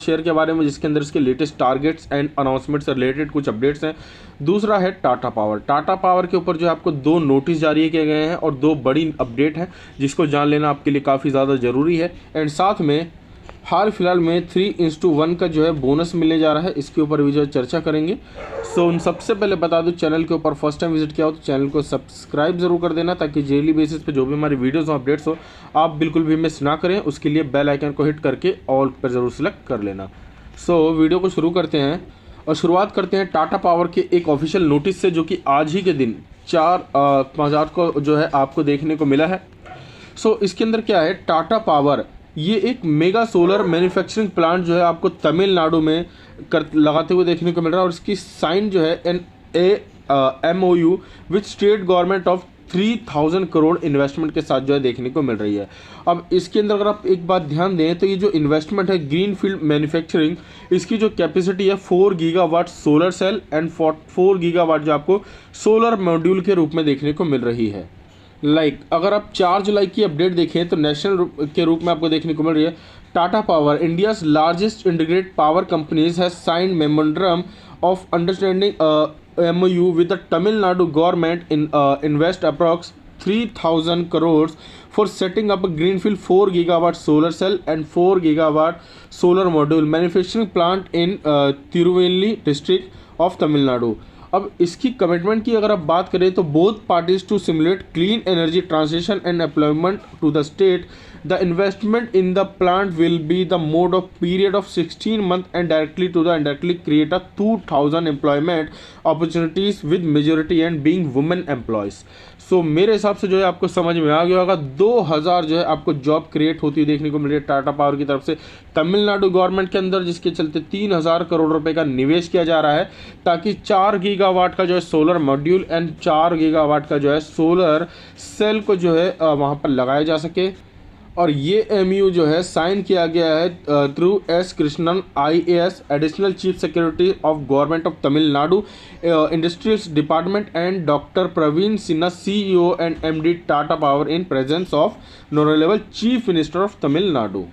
Share के बारे में, जिसके अंदर इसके लेटेस्ट टारगेट्स एंड अनाउंसमेंट से रिलेटेड कुछ अपडेट्स हैं। दूसरा है टाटा पावर। टाटा पावर के ऊपर जो है आपको 2 नोटिस जारी किए गए हैं और 2 बड़ी अपडेट हैं जिसको जान लेना आपके लिए काफ़ी ज़्यादा ज़रूरी है। एंड साथ में हाल फिलहाल में 3:1 का जो है बोनस मिलने जा रहा है, इसके ऊपर भी जो है चर्चा करेंगे। सो उन सबसे पहले बता दूं, चैनल के ऊपर फर्स्ट टाइम विजिट किया हो तो चैनल को सब्सक्राइब जरूर कर देना, ताकि डेली बेसिस पे जो भी हमारी वीडियोस हो, अपडेट्स हो, आप बिल्कुल भी मिस ना करें। उसके लिए बेल आइकन को हिट करके ऑल पर ज़रूर सेलेक्ट कर लेना। सो वीडियो को शुरू करते हैं और शुरुआत करते हैं टाटा पावर के एक ऑफिशियल नोटिस से, जो कि आज ही के दिन 4 को जो है आपको देखने को मिला है। सो इसके अंदर क्या है, टाटा पावर ये एक मेगा सोलर मैन्युफैक्चरिंग प्लांट जो है आपको तमिलनाडु में लगाते हुए देखने को मिल रहा है, और इसकी साइन जो है MOU with state government of 3000 crore investment के साथ जो है देखने को मिल रही है। अब इसके अंदर अगर आप एक बात ध्यान दें तो ये जो इन्वेस्टमेंट है ग्रीन फील्ड मैन्युफैक्चरिंग, इसकी जो कैपेसिटी है 4 gigawatt solar cell and 4 gigawatt जो आपको सोलर मॉड्यूल के रूप में देखने को मिल रही है। अगर आप 4 जुलाई की अपडेट देखें तो नेशनल के रूप में आपको देखने को मिल रही है, Tata power India's largest integrated power companies has signed memorandum of understanding MOU with the Tamil Nadu government in invest approx 3000 crores for setting up a greenfield 4 gigawatt solar cell and 4 gigawatt solar module manufacturing plant in Tirunelveli district of Tamil Nadu। अब इसकी commitment की अगर आप बात करें तो both parties to simulate clean energy transition and employment to the state. The investment in the plant will be the mode of period of 16 months and directly create a 2000 employment opportunities with majority and being women employees. So मेरे हिसाब से जो है आपको समझ में आ गया होगा, 2000 जो है आपको जॉब क्रिएट होती देखने को मिल रही है टाटा पावर की तरफ से तमिलनाडु गवर्नमेंट के अंदर, जिसके चलते 3000 करोड़ रुपए का निवेश किया जा रहा है, ताकि 4 गीगावाट का जो है सोलर मॉड्यूल एंड 4 गीगावाट का जो है सोलर सेल को जो है वहाँ पर लगाया जा सके। और ये MOU जो है साइन किया गया है through S Krishnan IAS additional chief secretary of government of Tamil Nadu industrials department and doctor Praveen Sinha CEO and MD Tata power in presence of honourable chief minister of Tamil Nadu.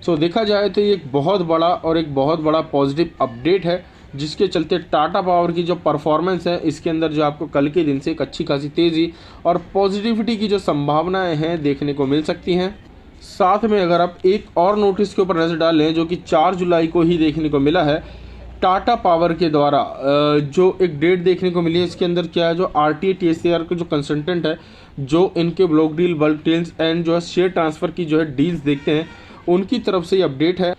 So देखा जाए तो ये एक बहुत बड़ा पॉजिटिव अपडेट है, जिसके चलते टाटा पावर की जो परफॉर्मेंस है इसके अंदर जो आपको कल के दिन से एक अच्छी खासी तेज़ी और पॉजिटिविटी की जो संभावनाएं हैं देखने को मिल सकती हैं। साथ में अगर आप एक और नोटिस के ऊपर नज़र डालें जो कि 4 जुलाई को ही देखने को मिला है, टाटा पावर के द्वारा जो एक डेट देखने को मिली है, इसके अंदर क्या है, जो RTA TCR के जो कंसल्टेंट है, जो इनके block deal, bulk deals and जो है शेयर ट्रांसफ़र की जो है डील्स देखते हैं, उनकी तरफ से ये अपडेट है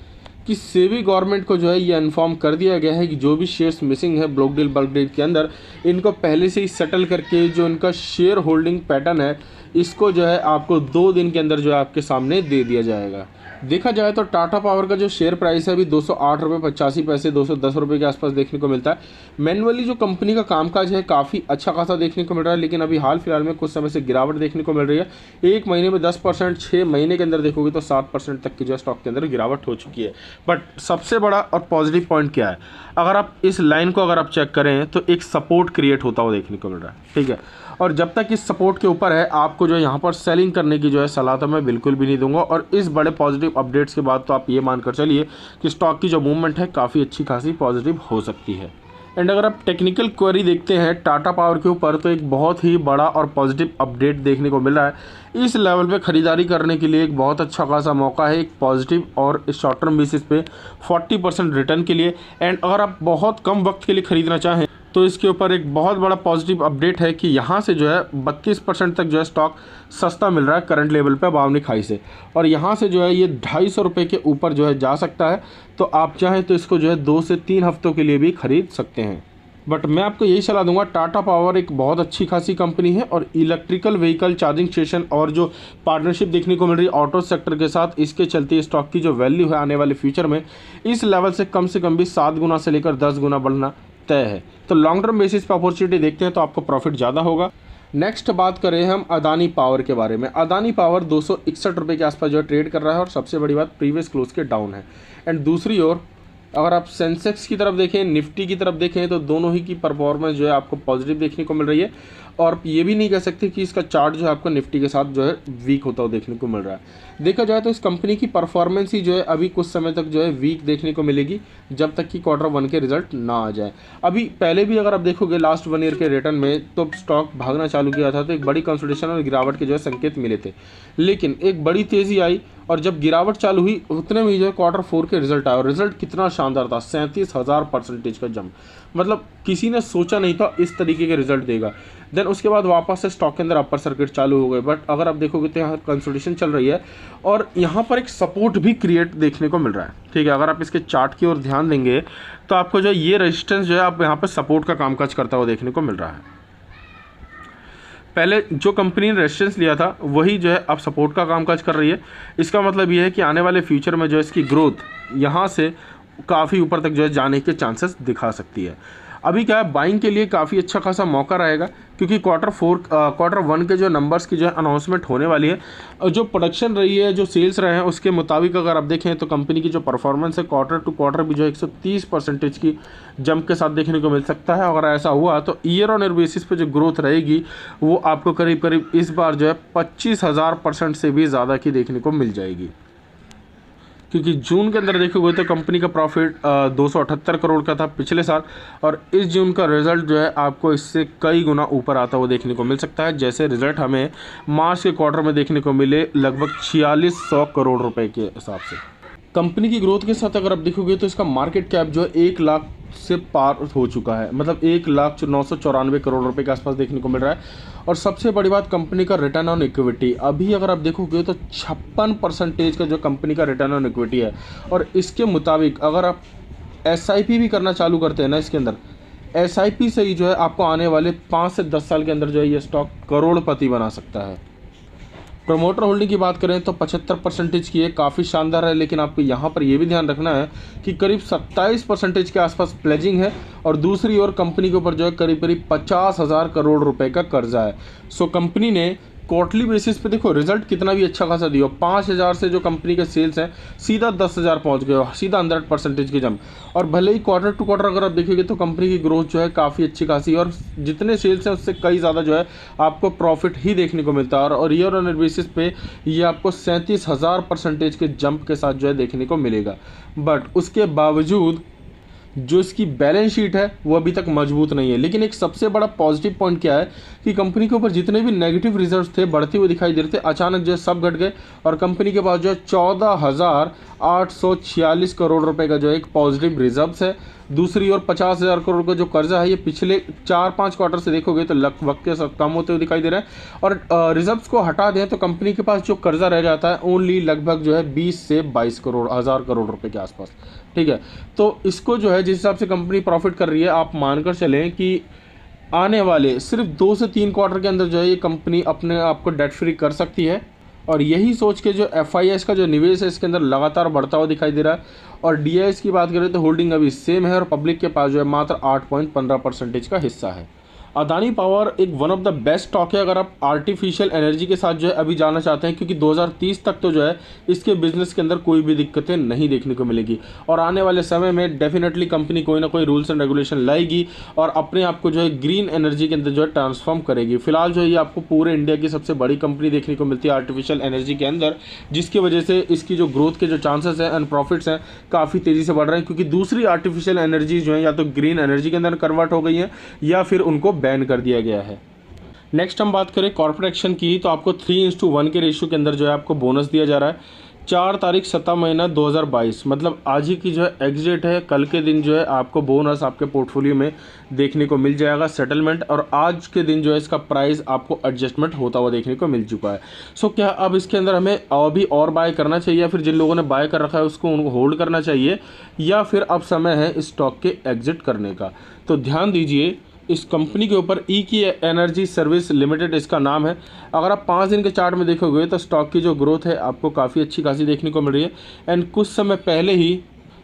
कि सेबी गवर्नमेंट को जो है ये इन्फॉर्म कर दिया गया है कि जो भी शेयर्स मिसिंग है ब्लॉक डील, बल्क डील के अंदर, इनको पहले से ही सेटल करके जो इनका शेयर होल्डिंग पैटर्न है इसको जो है आपको 2 दिन के अंदर जो है आपके सामने दे दिया जाएगा। देखा जाए तो टाटा पावर का जो शेयर प्राइस है अभी 208 रुपये 85 पैसे 210 रुपये के आसपास देखने को मिलता है। मैनुअली जो कंपनी का कामकाज है काफ़ी अच्छा खासा देखने को मिल रहा है, लेकिन अभी हाल फिलहाल में कुछ समय से गिरावट देखने को मिल रही है। 1 महीने में 10%, 6 महीने के अंदर देखोगे तो 7% तक की जो स्टॉक के अंदर गिरावट हो चुकी है। बट सबसे बड़ा और पॉजिटिव पॉइंट क्या है, अगर आप इस लाइन को अगर आप चेक करें तो एक सपोर्ट क्रिएट होता हुआ देखने को मिल रहा है, ठीक है। और जब तक इस सपोर्ट के ऊपर है आपको जो है यहाँ पर सेलिंग करने की जो है सलाह तो मैं बिल्कुल भी नहीं दूंगा। और इस बड़े पॉजिटिव अपडेट्स के बाद तो आप ये मानकर चलिए कि स्टॉक की जो मूवमेंट है काफ़ी अच्छी खासी पॉजिटिव हो सकती है। एंड अगर आप टेक्निकल क्वेरी देखते हैं टाटा पावर के ऊपर तो एक बहुत ही बड़ा और पॉजिटिव अपडेट देखने को मिल रहा है। इस लेवल पे ख़रीदारी करने के लिए एक बहुत अच्छा खासा मौका है, एक पॉजिटिव और शॉर्ट टर्म बेसिस पे 40% रिटर्न के लिए। एंड अगर आप बहुत कम वक्त के लिए ख़रीदना चाहें तो इसके ऊपर एक बहुत बड़ा पॉजिटिव अपडेट है कि यहाँ से जो है 32% तक जो है स्टॉक सस्ता मिल रहा है करंट लेवल पे बावनी खाई से, और यहाँ से जो है ये 250 रुपये के ऊपर जो है जा सकता है। तो आप चाहें तो इसको जो है 2 से 3 हफ्तों के लिए भी खरीद सकते हैं। बट मैं आपको यही सलाह दूंगा, टाटा पावर एक बहुत अच्छी खासी कंपनी है और इलेक्ट्रिकल व्हीकल चार्जिंग स्टेशन और जो पार्टनरशिप देखने को मिल रही है ऑटो सेक्टर के साथ, इसके चलते स्टॉक की जो वैल्यू है आने वाले फ्यूचर में इस लेवल से कम भी 7 गुना से लेकर 10 गुना बढ़ना तय है। तो लॉन्ग टर्म बेसिस पर अपॉर्चुनिटी देखते हैं तो आपको प्रॉफिट ज़्यादा होगा। नेक्स्ट बात करें हम अदानी पावर के बारे में। अदानी पावर 261 रुपये के आसपास जो है ट्रेड कर रहा है और सबसे बड़ी बात प्रीवियस क्लोज के डाउन है। एंड दूसरी ओर अगर आप सेंसेक्स की तरफ देखें, निफ्टी की तरफ देखें तो दोनों ही की परफॉर्मेंस जो है आपको पॉजिटिव देखने को मिल रही है। और ये भी नहीं कह सकते कि इसका चार्ट जो है आपको निफ्टी के साथ जो है वीक होता हुआ देखने को मिल रहा है। देखा जाए तो इस कंपनी की परफॉर्मेंस ही जो है अभी कुछ समय तक जो है वीक देखने को मिलेगी, जब तक कि Q1 के रिजल्ट ना आ जाए। अभी पहले भी अगर आप देखोगे लास्ट 1 ईयर के रिटर्न में, तो स्टॉक भागना चालू किया था तो एक बड़ी कंसोलिडेशन और गिरावट के जो है संकेत मिले थे, लेकिन एक बड़ी तेज़ी आई और जब गिरावट चालू हुई उतने में ही जो है Q4 के रिजल्ट आए और रिजल्ट कितना शानदार था, 37,000% का जंप। मतलब किसी ने सोचा नहीं था इस तरीके के रिजल्ट देगा। देन उसके बाद वापस से स्टॉक के अंदर अपर सर्किट चालू हो गए, बट अगर आप देखोगे तो यहाँ कंसोलिडेशन चल रही है और यहाँ पर एक सपोर्ट भी क्रिएट देखने को मिल रहा है। ठीक है, अगर आप इसके चार्ट की ओर ध्यान देंगे तो आपको जो ये रेजिस्टेंस जो है आप यहाँ पर सपोर्ट का कामकाज करता हुआ देखने को मिल रहा है। पहले जो कंपनी ने रेजिस्टेंस लिया था वही जो है अब सपोर्ट का कामकाज कर रही है। इसका मतलब ये है कि आने वाले फ्यूचर में जो है इसकी ग्रोथ यहाँ से काफ़ी ऊपर तक जो है जाने के चांसेस दिखा सकती है। अभी क्या है, बाइंग के लिए काफ़ी अच्छा खासा मौका रहेगा, क्योंकि Q1 के जो नंबर्स की जो है अनाउंसमेंट होने वाली है। और जो प्रोडक्शन रही है, जो सेल्स रहे हैं, उसके मुताबिक अगर आप देखें तो कंपनी की जो परफॉर्मेंस है क्वार्टर टू क्वार्टर भी जो है 130% की जंप के साथ देखने को मिल सकता है। अगर ऐसा हुआ तो ईयर ऑन ईयर बेसिस पे जो ग्रोथ रहेगी वो आपको करीब करीब इस बार जो है 25,000% से भी ज़्यादा की देखने को मिल जाएगी। क्योंकि जून के अंदर देखोगे तो कंपनी का प्रॉफिट 278 करोड़ का था पिछले साल, और इस जून का रिजल्ट जो है आपको इससे कई गुना ऊपर आता हुआ देखने को मिल सकता है, जैसे रिजल्ट हमें मार्च के क्वार्टर में देखने को मिले लगभग 4600 करोड़ रुपए के हिसाब से। कंपनी की ग्रोथ के साथ अगर आप देखोगे तो इसका मार्केट कैप जो है 1 लाख से पार हो चुका है, मतलब 1,0994 करोड़ रुपए के आसपास देखने को मिल रहा है। और सबसे बड़ी बात, कंपनी का रिटर्न ऑन इक्विटी अभी अगर आप देखोगे तो 56% का जो कंपनी का रिटर्न ऑन इक्विटी है। और इसके मुताबिक अगर आप SIP भी करना चालू करते हैं ना इसके अंदर, SIP से ही जो है आपको आने वाले 5 से 10 साल के अंदर जो है ये स्टॉक करोड़पति बना सकता है। प्रमोटर होल्डिंग की बात करें तो 75% की है, काफ़ी शानदार है, लेकिन आपको यहाँ पर यह भी ध्यान रखना है कि करीब 27% के आसपास प्लेजिंग है और दूसरी ओर कंपनी के ऊपर जो है करीब करीब 50,000 करोड़ रुपए का कर्जा है। सो कंपनी ने क्वार्टरली बेसिस पे देखो रिजल्ट कितना भी अच्छा खासा दिया, 5,000 से जो कंपनी के सेल्स हैं सीधा 10,000 पहुंच गए, सीधा 100% की जंप। और भले ही क्वार्टर टू क्वार्टर अगर आप देखेंगे तो कंपनी की ग्रोथ जो है काफ़ी अच्छी खासी, और जितने सेल्स हैं उससे कई ज़्यादा जो है आपको प्रॉफिट ही देखने को मिलता है। और ईयर ऑन ईयर बेसिस पे ये आपको 37,000% के जंप के साथ जो है देखने को मिलेगा। बट उसके बावजूद जो इसकी बैलेंस शीट है वो अभी तक मजबूत नहीं है। लेकिन एक सबसे बड़ा पॉजिटिव पॉइंट क्या है कि कंपनी के ऊपर जितने भी नेगेटिव रिजल्ट्स थे बढ़ते हुए दिखाई दे रहे थे, अचानक जो है सब घट गए और कंपनी के पास जो है 14,846 करोड़ रुपए का जो है एक पॉजिटिव रिजर्व्स है। दूसरी ओर 50,000 करोड़ का जो कर्जा है ये पिछले 4-5 क्वार्टर से देखोगे तो वक्त के साथ कम होते हुए दिखाई दे रहा है। और रिजर्व्स को हटा दें तो कंपनी के पास जो कर्जा रह जाता है ओनली लगभग जो है 20 से 22 हज़ार करोड़ रुपए के आसपास। ठीक है, तो इसको जो है जिस हिसाब से कंपनी प्रॉफिट कर रही है, आप मानकर चलें कि आने वाले सिर्फ 2 से 3 क्वार्टर के अंदर जो है ये कंपनी अपने आप को डेट फ्री कर सकती है। और यही सोच के जो FIS का जो निवेश है इसके अंदर लगातार बढ़ता हुआ दिखाई दे रहा है। और DIS की बात करें तो होल्डिंग अभी सेम है और पब्लिक के पास जो है मात्र 8.15% का हिस्सा है। अदानी पावर एक one of the best stock है अगर आप आर्टिफिशियल एनर्जी के साथ जो है अभी जाना चाहते हैं, क्योंकि 2030 तक तो जो है इसके बिजनेस के अंदर कोई भी दिक्कतें नहीं देखने को मिलेगी। और आने वाले समय में डेफिनेटली कंपनी कोई ना कोई रूल्स एंड रेगुलेशन लाएगी और अपने आप को जो है ग्रीन एनर्जी के अंदर जो है ट्रांसफॉर्म करेगी। फिलहाल जो है ये आपको पूरे इंडिया की सबसे बड़ी कंपनी देखने को मिलती है आर्टिफिशियल एनर्जी के अंदर, जिसकी वजह से इसकी जो ग्रोथ के जो चांसेस हैं एंड प्रॉफिट्स हैं काफ़ी तेज़ी से बढ़ रहे हैं, क्योंकि दूसरी आर्टिफिशियल एनर्जी जो है या तो ग्रीन एनर्जी के अंदर कन्वर्ट हो गई है या फिर उनको बैन कर दिया गया है। नेक्स्ट हम बात करें कॉर्पोरेट एक्शन की, तो आपको 3:1 के रेशियो के अंदर जो है आपको बोनस दिया जा रहा है। 4 तारीख 7 महीना 2022, मतलब आज ही की जो है एग्जिट है, कल के दिन जो है आपको बोनस आपके पोर्टफोलियो में देखने को मिल जाएगा सेटलमेंट, और आज के दिन जो है इसका प्राइस आपको एडजस्टमेंट होता हुआ देखने को मिल चुका है। सो क्या अब इसके अंदर हमें अभी और बाय करना चाहिए, या फिर जिन लोगों ने बाय कर रखा है उसको उनको होल्ड करना चाहिए, या फिर अब समय है इस स्टॉक के एग्जिट करने का? तो ध्यान दीजिए, इस कंपनी के ऊपर की एनर्जी सर्विस लिमिटेड इसका नाम है। अगर आप 5 दिन के चार्ट में देखोगे तो स्टॉक की जो ग्रोथ है आपको काफ़ी अच्छी खासी देखने को मिल रही है। एंड कुछ समय पहले ही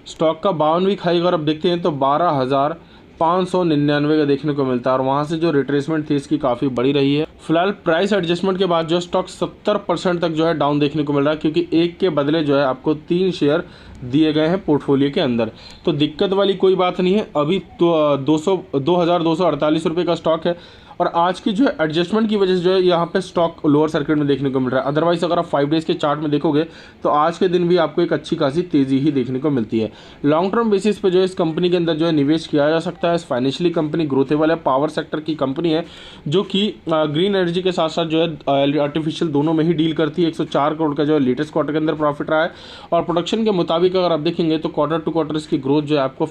स्टॉक का 52 वीक हाई अगर आप देखते हैं तो 12,599 का देखने को मिलता है, और वहाँ से जो रिट्रेसमेंट थी इसकी काफ़ी बड़ी रही है। फिलहाल प्राइस एडजस्टमेंट के बाद जो स्टॉक 70% तक जो है डाउन देखने को मिल रहा है, क्योंकि एक के बदले जो है आपको 3 शेयर दिए गए हैं पोर्टफोलियो के अंदर। तो दिक्कत वाली कोई बात नहीं है, अभी तो 2,248 रुपये का स्टॉक है और आज की जो है एडजस्टमेंट की वजह से जो है यहाँ पे स्टॉक लोअर सर्किट में देखने को मिल रहा है। अदरवाइज अगर आप 5 डेज़ के चार्ट में देखोगे तो आज के दिन भी आपको एक अच्छी खासी तेज़ी ही देखने को मिलती है। लॉन्ग टर्म बेसिस पे जो है इस कंपनी के अंदर जो है निवेश किया जा सकता है। फाइनेंशियली कंपनी ग्रोथेबल है, पावर सेक्टर की कंपनी है जो कि ग्रीन एनर्जी के साथ साथ जो है आर्टिफिशियल दोनों में ही डील करती है। 104 करोड़ का जो है लेटेस्ट क्वार्टर के अंदर प्रॉफिट रहा है और प्रोडक्शन के मुताबिक अगर आप देखेंगे तो क्वार्टर टू क्वार्टर की ग्रोथ जो है आपको